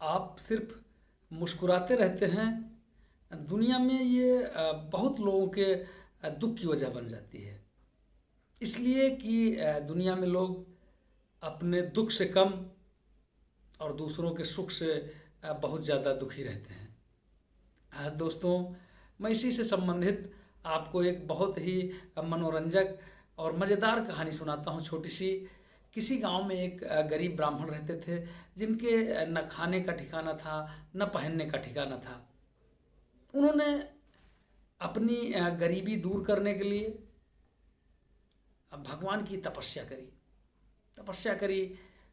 आप सिर्फ मुस्कुराते रहते हैं, दुनिया में ये बहुत लोगों के दुख की वजह बन जाती है। इसलिए कि दुनिया में लोग अपने दुख से कम और दूसरों के सुख से बहुत ज़्यादा दुखी रहते हैं। दोस्तों, मैं इसी से संबंधित आपको एक बहुत ही मनोरंजक और मज़ेदार कहानी सुनाता हूँ, छोटी सी। किसी गांव में एक गरीब ब्राह्मण रहते थे, जिनके न खाने का ठिकाना था, न पहनने का ठिकाना था। उन्होंने अपनी गरीबी दूर करने के लिए भगवान की तपस्या करी।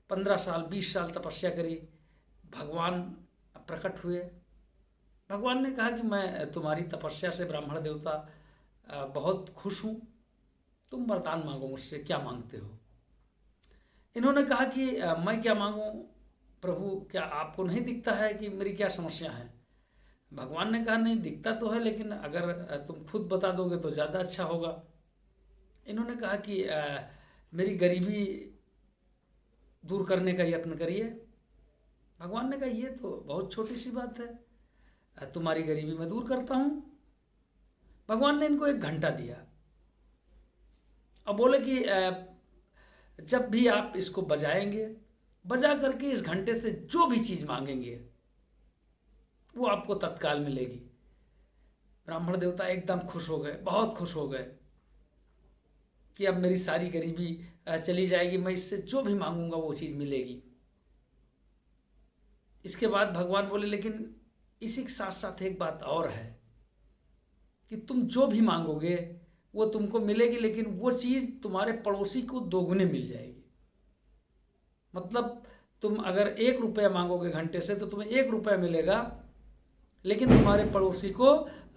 15 साल 20 साल तपस्या करी। भगवान प्रकट हुए। भगवान ने कहा कि मैं तुम्हारी तपस्या से ब्राह्मण देवता बहुत खुश हूँ, तुम वरदान मांगो मुझसे, क्या मांगते हो। इन्होंने कहा कि मैं क्या मांगूं प्रभु, क्या आपको नहीं दिखता है कि मेरी क्या समस्या है। भगवान ने कहा नहीं दिखता तो है, लेकिन अगर तुम खुद बता दोगे तो ज़्यादा अच्छा होगा। इन्होंने कहा कि मेरी गरीबी दूर करने का यत्न करिए। भगवान ने कहा ये तो बहुत छोटी सी बात है, तुम्हारी गरीबी मैं दूर करता हूँ। भगवान ने इनको एक घंटा दिया और बोले कि जब भी आप इसको बजाएंगे, बजा करके इस घंटे से जो भी चीज़ मांगेंगे वो आपको तत्काल मिलेगी। ब्राह्मण देवता एकदम खुश हो गए, बहुत खुश हो गए कि अब मेरी सारी गरीबी चली जाएगी, मैं इससे जो भी मांगूंगा वो चीज़ मिलेगी। इसके बाद भगवान बोले लेकिन इसी के साथ साथ एक बात और है कि तुम जो भी मांगोगे वो तुमको मिलेगी, लेकिन वो चीज़ तुम्हारे पड़ोसी को दोगुने मिल जाएगी। मतलब तुम अगर 1 रुपया मांगोगे घंटे से तो तुम्हें 1 रुपया मिलेगा, लेकिन तुम्हारे पड़ोसी को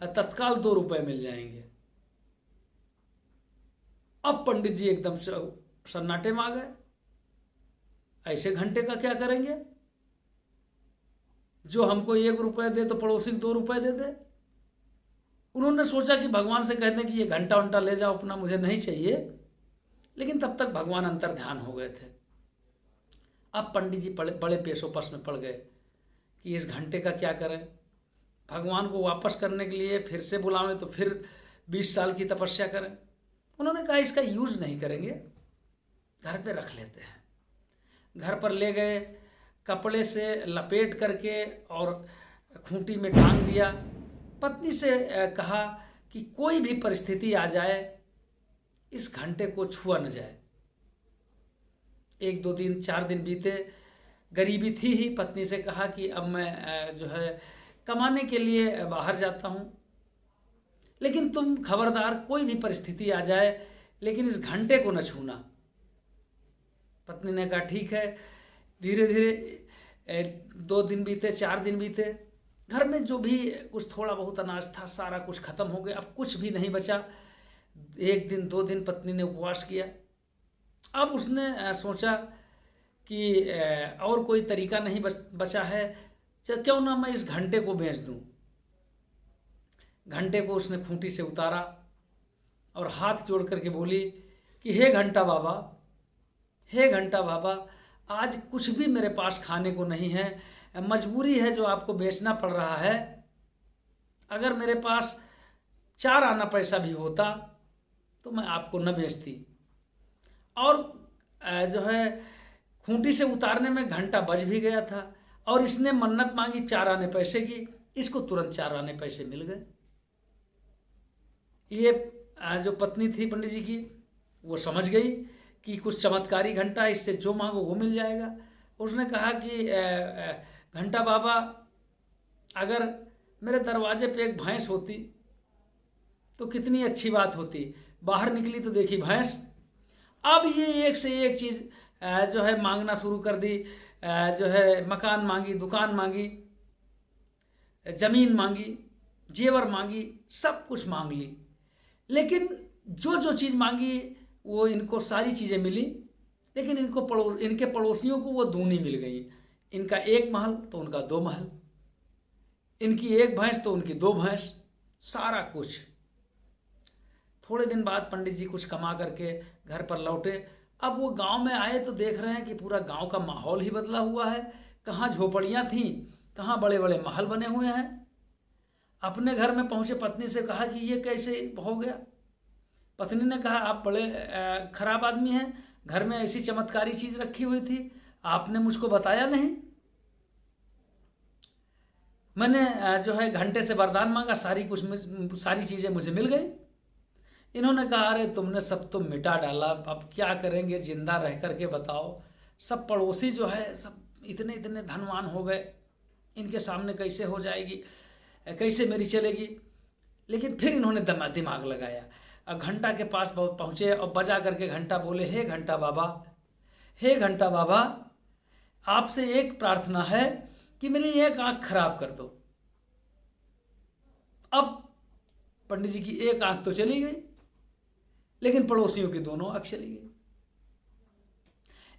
तत्काल 2 रुपये मिल जाएंगे। अब पंडित जी एकदम से सन्नाटे में आ गए, ऐसे घंटे का क्या करेंगे, जो हमको 1 रुपया दे तो पड़ोसी को 2 रुपये दे दे। उन्होंने सोचा कि भगवान से कहते हैं कि ये घंटा वंटा ले जाओ अपना, मुझे नहीं चाहिए। लेकिन तब तक भगवान अंतर ध्यान हो गए थे। अब पंडित जी बड़े पेशोपस में पड़ गए कि इस घंटे का क्या करें। भगवान को वापस करने के लिए फिर से बुलावें तो फिर 20 साल की तपस्या करें। उन्होंने कहा इसका यूज नहीं करेंगे, घर पे रख लेते हैं। घर पर ले गए, कपड़े से लपेट करके और खूंटी में टांग दिया। पत्नी से कहा कि कोई भी परिस्थिति आ जाए इस घंटे को छुआ न जाए। 1 2 दिन 4 दिन बीते, गरीबी थी ही। पत्नी से कहा कि अब मैं जो है कमाने के लिए बाहर जाता हूँ, लेकिन तुम खबरदार कोई भी परिस्थिति आ जाए लेकिन इस घंटे को न छूना। पत्नी ने कहा ठीक है। धीरे धीरे 2 दिन बीते, 4 दिन बीते। घर में जो भी कुछ थोड़ा बहुत अनाज था सारा कुछ खत्म हो गया, अब कुछ भी नहीं बचा। 1 दिन 2 दिन पत्नी ने उपवास किया। अब उसने सोचा कि और कोई तरीका नहीं बचा है, क्यों ना मैं इस घंटे को बेच दूं। घंटे को उसने खूंटी से उतारा और हाथ जोड़ करके बोली कि हे घंटा बाबा, हे घंटा बाबा, आज कुछ भी मेरे पास खाने को नहीं है, मजबूरी है जो आपको बेचना पड़ रहा है। अगर मेरे पास 4 आना पैसा भी होता तो मैं आपको न बेचती। और जो है खूंटी से उतारने में घंटा बज भी गया था और इसने मन्नत मांगी 4 आने पैसे की, इसको तुरंत 4 आने पैसे मिल गए। ये जो पत्नी थी पंडित जी की, वो समझ गई कि कुछ चमत्कारी घंटा, इससे जो मांगो वो मिल जाएगा। उसने कहा कि घंटा बाबा, अगर मेरे दरवाजे पे एक भैंस होती तो कितनी अच्छी बात होती। बाहर निकली तो देखी भैंस। अब ये एक से एक चीज़ जो है मांगना शुरू कर दी। जो है मकान मांगी, दुकान मांगी, जमीन मांगी, जेवर मांगी, सब कुछ मांग ली। लेकिन जो जो चीज़ मांगी वो इनको सारी चीज़ें मिली, लेकिन इनके पड़ोसियों को वो दूनी मिल गई। इनका 1 महल तो उनका 2 महल, इनकी 1 भैंस तो उनकी 2 भैंस, सारा कुछ। थोड़े दिन बाद पंडित जी कुछ कमा करके घर पर लौटे। अब वो गांव में आए तो देख रहे हैं कि पूरा गांव का माहौल ही बदला हुआ है। कहाँ झोपड़ियाँ थीं, कहाँ बड़े बड़े महल बने हुए हैं। अपने घर में पहुँचे, पत्नी से कहा कि ये कैसे हो गया। पत्नी ने कहा आप बड़े खराब आदमी हैं, घर में ऐसी चमत्कारी चीज़ रखी हुई थी, आपने मुझको बताया नहीं। मैंने जो है घंटे से वरदान मांगा, सारी चीज़ें मुझे मिल गई। इन्होंने कहा अरे तुमने सब तो मिटा डाला, अब क्या करेंगे जिंदा रह करके बताओ। सब पड़ोसी जो है सब इतने इतने धनवान हो गए, इनके सामने कैसे हो जाएगी, कैसे मेरी चलेगी। लेकिन फिर इन्होंने दिमाग लगाया। अब घंटा के पास पहुँचे और बजा करके घंटा बोले, हे घंटा बाबा, हे घंटा बाबा, आपसे एक प्रार्थना है कि मेरी एक आंख खराब कर दो। अब पंडित जी की एक आंख तो चली गई, लेकिन पड़ोसियों की दोनों आंख चली गई।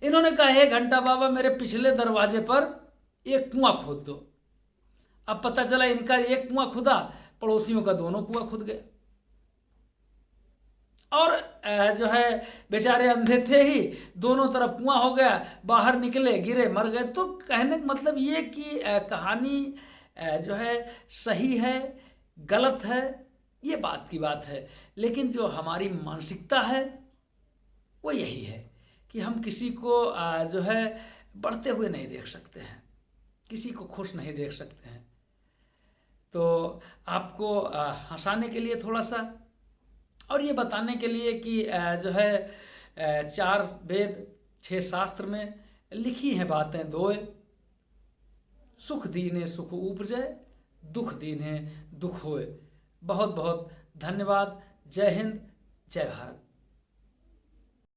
इन्होंने कहा हे घंटा बाबा, मेरे पिछले दरवाजे पर एक कुआं खोद दो। अब पता चला इनका एक कुआं खुदा, पड़ोसियों का दोनों कुआं खुद गए। और जो है बेचारे अंधे थे ही, दोनों तरफ कुआं हो गया, बाहर निकले, गिरे, मर गए। तो कहने का मतलब ये कि कहानी जो है सही है गलत है, ये बात की बात है। लेकिन जो हमारी मानसिकता है वो यही है कि हम किसी को जो है बढ़ते हुए नहीं देख सकते हैं, किसी को खुश नहीं देख सकते हैं। तो आपको हंसाने के लिए थोड़ा सा, और ये बताने के लिए कि जो है 4 वेद 6 शास्त्र में लिखी हैं बातें दोए, सुख दीने सुख उपजे, दुख दीने दुख होए। बहुत बहुत धन्यवाद। जय हिंद, जय भारत।